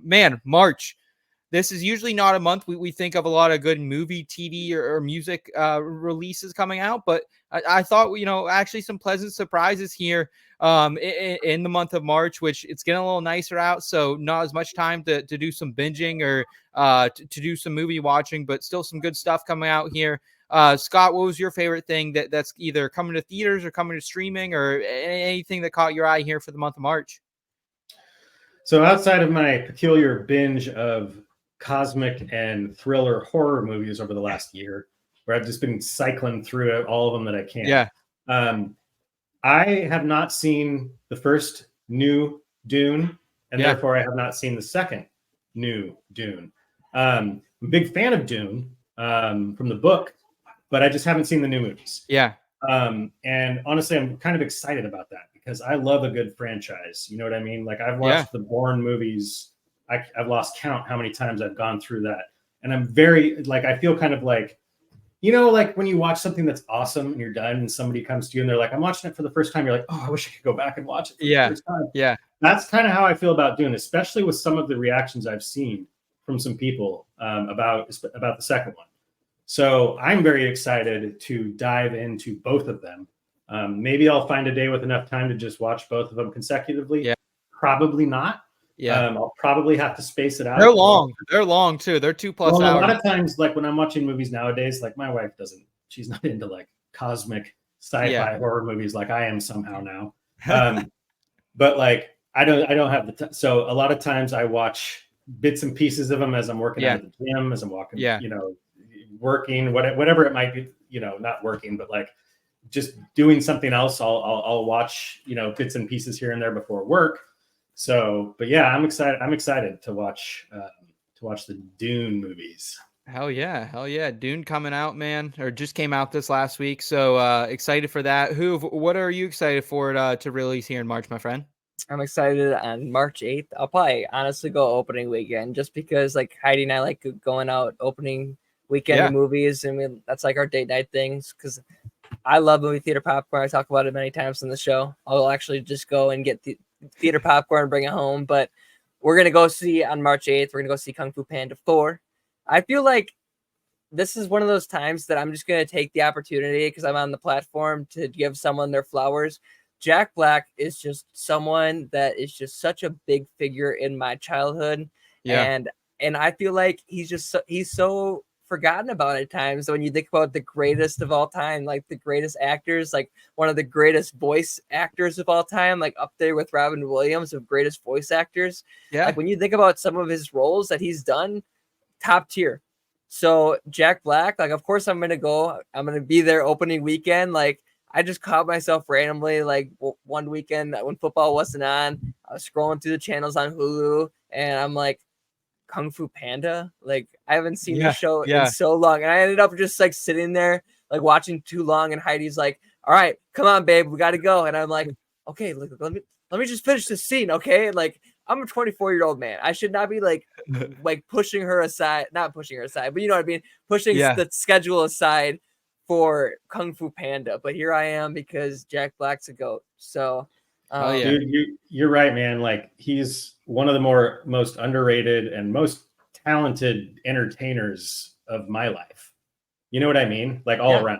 man, March. This is usually not a month we think of a lot of good movie, TV, or music releases coming out, but I thought, actually some pleasant surprises here in the month of March, which it's getting a little nicer out, so not as much time to do some binging or to do some movie watching, but still some good stuff coming out here. Scott, what was your favorite thing that's either coming to theaters or coming to streaming, or anything that caught your eye here for the month of March? So outside of my peculiar binge of cosmic and thriller horror movies over the last year, where I've just been cycling through all of them that I can. Yeah. I have not seen the first new Dune, and therefore I have not seen the second new Dune. I'm a big fan of Dune from the book, but I just haven't seen the new movies. Yeah. And honestly, I'm kind of excited about that because I love a good franchise. You know what I mean? Like I've watched the Bourne movies. I've lost count how many times I've gone through that. And I'm very, I feel kind of like, like when you watch something that's awesome and you're done and somebody comes to you and they're like, I'm watching it for the first time. You're like, oh, I wish I could go back and watch it for the first time. Yeah. That's kind of how I feel about Dune, especially with some of the reactions I've seen from some people about the second one. So I'm very excited to dive into both of them. Maybe I'll find a day with enough time to just watch both of them consecutively. Yeah. Probably not. Yeah. I'll probably have to space it out. They're long. They're long too. They're 2+ hours. A lot of times, like when I'm watching movies nowadays, like my wife she's not into like cosmic sci-fi horror movies like I am somehow now. But like I don't have the time. So a lot of times I watch bits and pieces of them as I'm working out at the gym, as I'm walking, working, whatever it might be, not working, but like just doing something else. I'll watch, bits and pieces here and there before work. So, but yeah, I'm excited to watch the Dune movies. Hell yeah. Dune coming out, man, or just came out this last week. So excited for that. Hoov, what are you excited for to release here in March, my friend? I'm excited on March 8th. I'll probably honestly go opening weekend just because like Heidi and I like going out opening weekend movies. And that's like our date night things because I love movie theater popcorn. I talk about it many times on the show. I'll actually just go and get the theater popcorn and bring it home. But we're going to go see on March 8th. We're going to go see Kung Fu Panda 4. I feel like this is one of those times that I'm just going to take the opportunity because I'm on the platform to give someone their flowers. Jack Black is just someone that is just such a big figure in my childhood. Yeah. And I feel like he's so forgotten about at times when you think about the greatest of all time, like the greatest actors, like one of the greatest voice actors of all time, like up there with Robin Williams of greatest voice actors. Yeah. Like when you think about some of his roles that he's done, top tier. So Jack Black, like, of course I'm going to be there opening weekend. Like I just caught myself randomly, like one weekend when football wasn't on, I was scrolling through the channels on Hulu and I'm like, Kung Fu Panda, like I haven't seen the show in so long, and I ended up just like sitting there like watching too long, and Heidi's like, all right, come on babe, we gotta go. And I'm like, okay, let me just finish this scene, okay? Like I'm a 24-year-old man, I should not be like pushing her aside, not pushing her aside, but you know what I mean, pushing the schedule aside for Kung Fu Panda. But here I am because Jack Black's a GOAT. So dude, you're right, man. Like he's one of the most underrated and most talented entertainers of my life. You know what I mean? Like all around.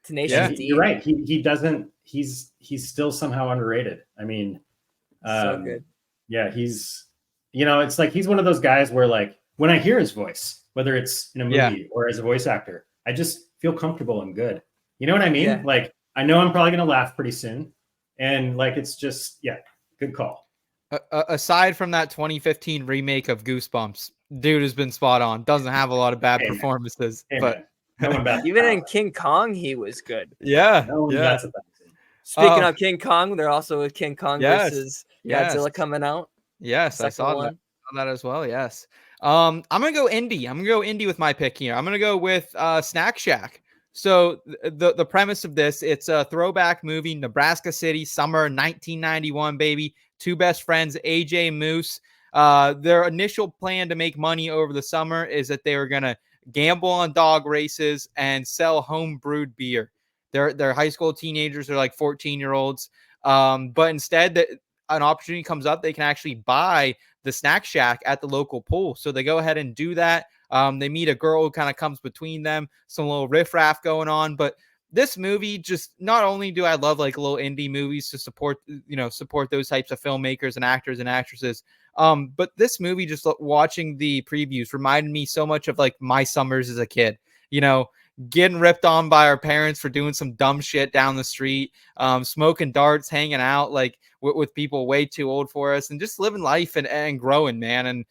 Tenacious D. You're right. He's still somehow underrated. I mean, so good. Yeah, he's it's like he's one of those guys where like when I hear his voice, whether it's in a movie or as a voice actor, I just feel comfortable and good. You know what I mean? Yeah. Like I know I'm probably gonna laugh pretty soon. And like, it's just, good call. Aside from that 2015 remake of Goosebumps, dude has been spot on. Doesn't have a lot of bad performances, but even in King Kong, he was good. Yeah. Speaking of King Kong, they're also with King Kong versus Godzilla coming out. Yes, I saw that as well. Yes. I'm going to go indie. I'm going to go indie with my pick here. I'm going to go with Snack Shack. So the premise of this, it's a throwback movie, Nebraska City, summer 1991, baby. Two best friends, AJ and Moose. Their initial plan to make money over the summer is that they were going to gamble on dog races and sell home brewed beer. They're high school teenagers. They're like 14-year-olds. But instead, an opportunity comes up. They can actually buy the snack shack at the local pool. So they go ahead and do that. They meet a girl who kind of comes between them, some little riffraff going on. But this movie, just not only do I love like little indie movies to support those types of filmmakers and actors and actresses, but this movie, just watching the previews, reminded me so much of like my summers as a kid, getting ripped on by our parents for doing some dumb shit down the street, smoking darts, hanging out like with people way too old for us, and just living life and growing, man. And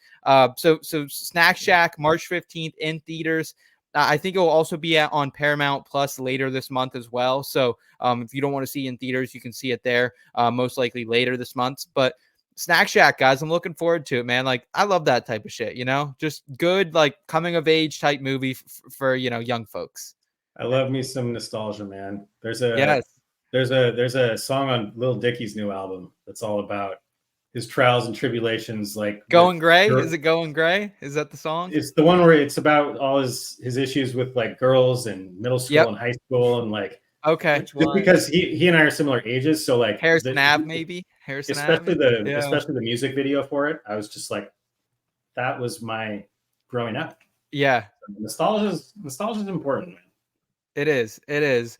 so Snack Shack, March 15th in theaters. I think it will also be on Paramount Plus later this month as well. So if you don't want to see it in theaters, you can see it there most likely later this month. But Snack Shack, guys, I'm looking forward to it, man. Like, I love that type of shit, just good, like, coming of age type movie for young folks. I love me some nostalgia, man. There's Yes. a song on Lil Dicky's new album that's all about his trials and tribulations, like Going Gray. Is it Going Gray? Is that the song? It's the one where it's about all his issues with like girls in middle school and high school, and like, okay, just because he and I are similar ages, so like Harrison Ave, maybe Harrison especially Ave. Especially the music video for it. I was just like, that was my growing up. Yeah, nostalgia is important, man. It is.